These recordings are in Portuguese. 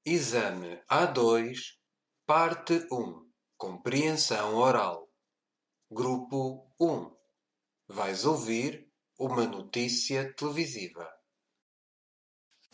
Exame A2, Parte 1. Compreensão oral. Grupo 1. Vais ouvir uma notícia televisiva.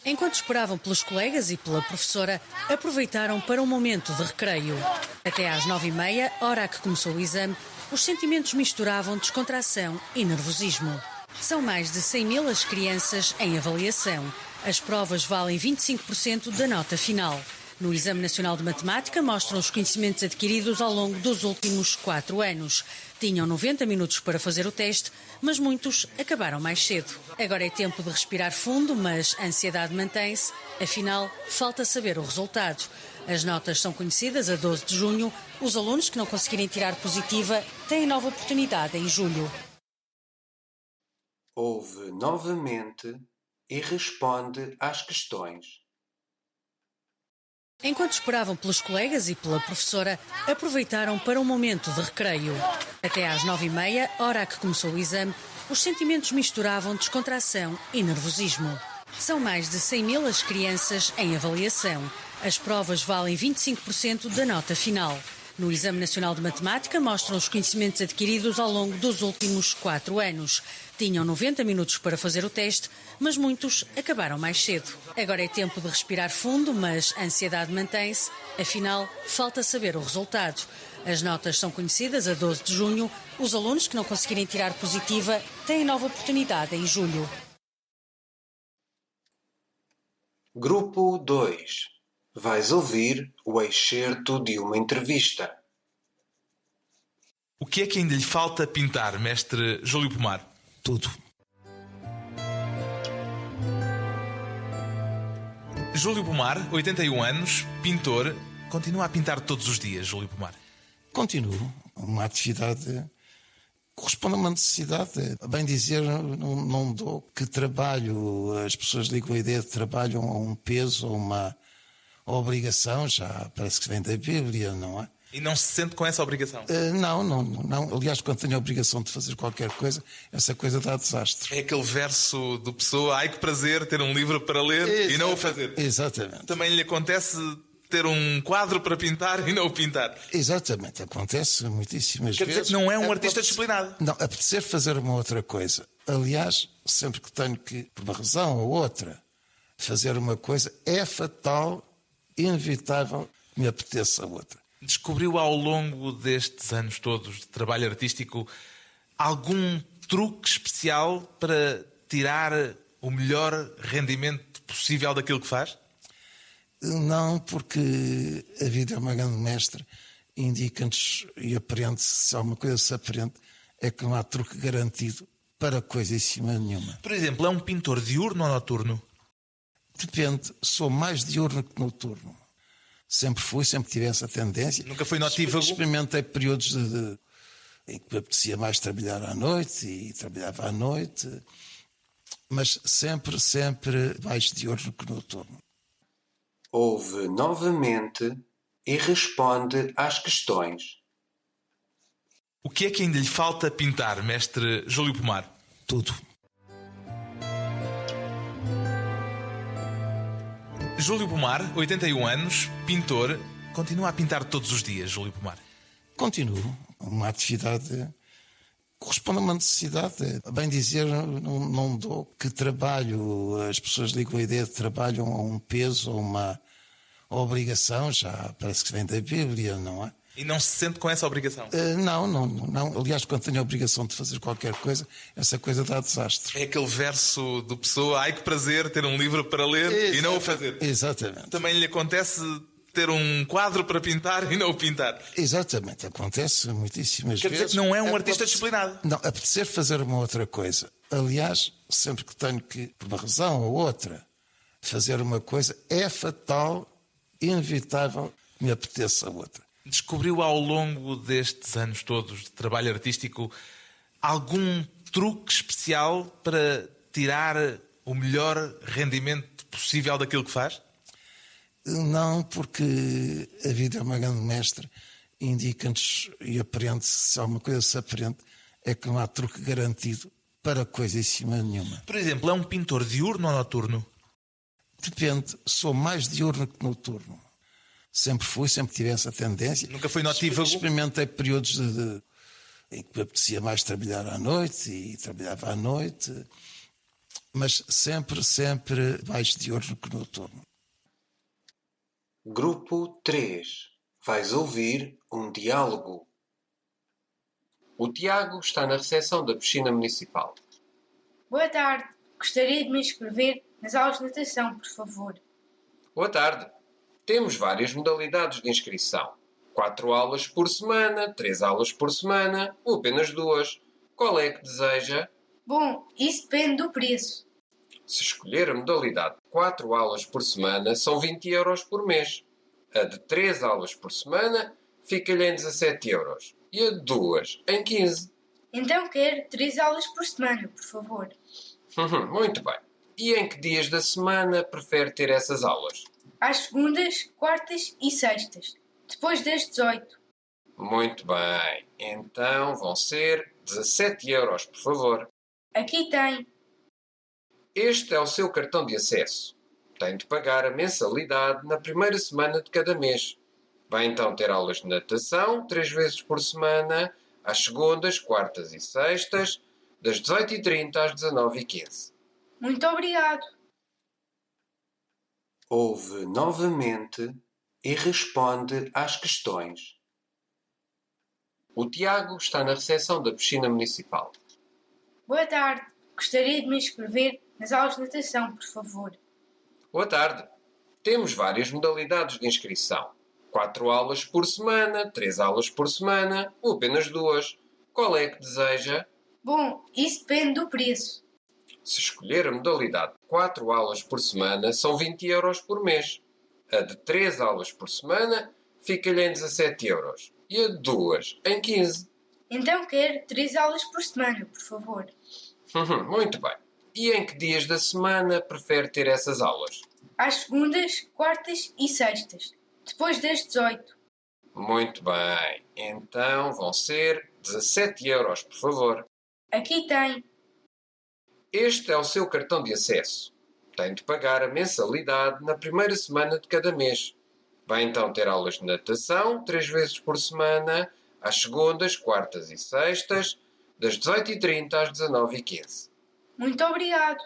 Enquanto esperavam pelos colegas e pela professora, aproveitaram para um momento de recreio. Até às 9h30, hora a que começou o exame, os sentimentos misturavam descontração e nervosismo. São mais de 100.000 as crianças em avaliação. As provas valem 25% da nota final. No Exame Nacional de Matemática mostram os conhecimentos adquiridos ao longo dos últimos 4 anos. Tinham 90 minutos para fazer o teste, mas muitos acabaram mais cedo. Agora é tempo de respirar fundo, mas a ansiedade mantém-se. Afinal, falta saber o resultado. As notas são conhecidas a 12 de junho. Os alunos que não conseguirem tirar positiva têm nova oportunidade em julho. Ouve novamente e responde às questões. Enquanto esperavam pelos colegas e pela professora, aproveitaram para um momento de recreio. Até às 9h30, hora a que começou o exame, os sentimentos misturavam descontração e nervosismo. São mais de 100.000 as crianças em avaliação. As provas valem 25% da nota final. No Exame Nacional de Matemática mostram os conhecimentos adquiridos ao longo dos últimos 4 anos. Tinham 90 minutos para fazer o teste, mas muitos acabaram mais cedo. Agora é tempo de respirar fundo, mas a ansiedade mantém-se. Afinal, falta saber o resultado. As notas são conhecidas a 12 de junho. Os alunos que não conseguirem tirar positiva têm nova oportunidade em julho. Grupo 2. Vais ouvir o excerto de uma entrevista. O que é que ainda lhe falta pintar, mestre Júlio Pomar? Tudo. Júlio Pomar, 81 anos, pintor, continua a pintar todos os dias, Júlio Pomar. Continuo. Uma atividade corresponde a uma necessidade. A bem dizer, não dou que trabalho. As pessoas ligam a ideia de trabalho a um peso, a uma obrigação, já parece que vem da Bíblia, não é? E não se sente com essa obrigação? Não. Aliás, quando tenho a obrigação de fazer qualquer coisa, essa coisa dá desastre. É aquele verso do Pessoa: ai que prazer ter um livro para ler e não o fazer. Exatamente. Também lhe acontece ter um quadro para pintar e não o pintar? Exatamente, acontece muitíssimas Quer vezes. dizer que não é um artista disciplinado? Não, apetecer fazer uma outra coisa. Aliás, sempre que tenho que, por uma razão ou outra, fazer uma coisa, é fatal, inevitável, que me apeteça a outra. Descobriu ao longo destes anos todos de trabalho artístico algum truque especial para tirar o melhor rendimento possível daquilo que faz? Não, porque a vida é uma grande mestre, indica-nos e aprende-se, se alguma coisa se aprende, é que não há truque garantido para coisíssima nenhuma. Por exemplo, é um pintor diurno ou noturno? Depende, sou mais diurno que noturno. Sempre fui, sempre tive essa tendência. Nunca foi notívago? Experimentei períodos em que me apetecia mais trabalhar à noite e trabalhava à noite, mas sempre mais diurno que noturno. Ouve novamente e responde às questões. O que é que ainda lhe falta pintar, mestre Júlio Pomar? Tudo. Júlio Pomar, 81 anos, pintor, continua a pintar todos os dias, Júlio Pomar. Continuo. Uma atividade corresponde a uma necessidade. A bem dizer, não dou que trabalho. As pessoas ligam a ideia de trabalho a um peso, a uma obrigação, já parece que vem da Bíblia, não é? E não se sente com essa obrigação? Não. Aliás, quando tenho a obrigação de fazer qualquer coisa, essa coisa dá desastre. É aquele verso do Pessoa: ai que prazer ter um livro para ler e não o fazer. Exatamente. Também lhe acontece ter um quadro para pintar e não o pintar? Exatamente, acontece muitíssimas vezes. Quer dizer que não é um artista disciplinado? Não, apetecer fazer uma outra coisa. Aliás, sempre que tenho que, por uma razão ou outra, fazer uma coisa, é fatal, inevitável, que me apeteça a outra. Descobriu ao longo destes anos todos de trabalho artístico algum truque especial para tirar o melhor rendimento possível daquilo que faz? Não, porque a vida é uma grande mestre, indica-nos e aprende-se, se alguma coisa se aprende, é que não há truque garantido para coisíssima nenhuma. Por exemplo, é um pintor diurno ou noturno? Depende, sou mais diurno que noturno. Sempre fui, sempre tive essa tendência. Nunca foi notívago? Experimentei períodos em que me apetecia mais trabalhar à noite e trabalhava à noite, mas sempre mais diurno que noturno. Grupo 3. Vais ouvir um diálogo. O Tiago está na recepção da piscina municipal. Boa tarde. Gostaria de me inscrever nas aulas de natação, por favor. Boa tarde. Temos várias modalidades de inscrição. 4 aulas por semana, 3 aulas por semana ou apenas 2. Qual é que deseja? Bom, isso depende do preço. Se escolher a modalidade de 4 aulas por semana, são 20 euros por mês. A de 3 aulas por semana fica-lhe em 17 euros. E a de 2 em 15. Então quero 3 aulas por semana, por favor. Muito bem. E em que dias da semana prefere ter essas aulas? Às segundas, quartas e sextas, depois das 18. Muito bem. Então vão ser 17 euros, por favor. Aqui tem. Este é o seu cartão de acesso. Tem de pagar a mensalidade na primeira semana de cada mês. Vai então ter aulas de natação 3 vezes por semana, às segundas, quartas e sextas, das 18h30 às 19h15. Muito obrigado. Ouve novamente e responde às questões. O Tiago está na recepção da piscina municipal. Boa tarde. Gostaria de me inscrever nas aulas de natação, por favor. Boa tarde. Temos várias modalidades de inscrição. 4 aulas por semana, 3 aulas por semana ou apenas 2. Qual é que deseja? Bom, isso depende do preço. Se escolher a modalidade de 4 aulas por semana, são 20 euros por mês. A de 3 aulas por semana fica-lhe em 17 euros. E a de 2 em 15. Então quero 3 aulas por semana, por favor. Muito bem. E em que dias da semana prefere ter essas aulas? Às segundas, quartas e sextas, depois das 18. Muito bem. Então vão ser 17 euros, por favor. Aqui tem. Este é o seu cartão de acesso. Tem de pagar a mensalidade na primeira semana de cada mês. Vai então ter aulas de natação 3 vezes por semana, às segundas, quartas e sextas, das 18h30 às 19h15. Muito obrigado.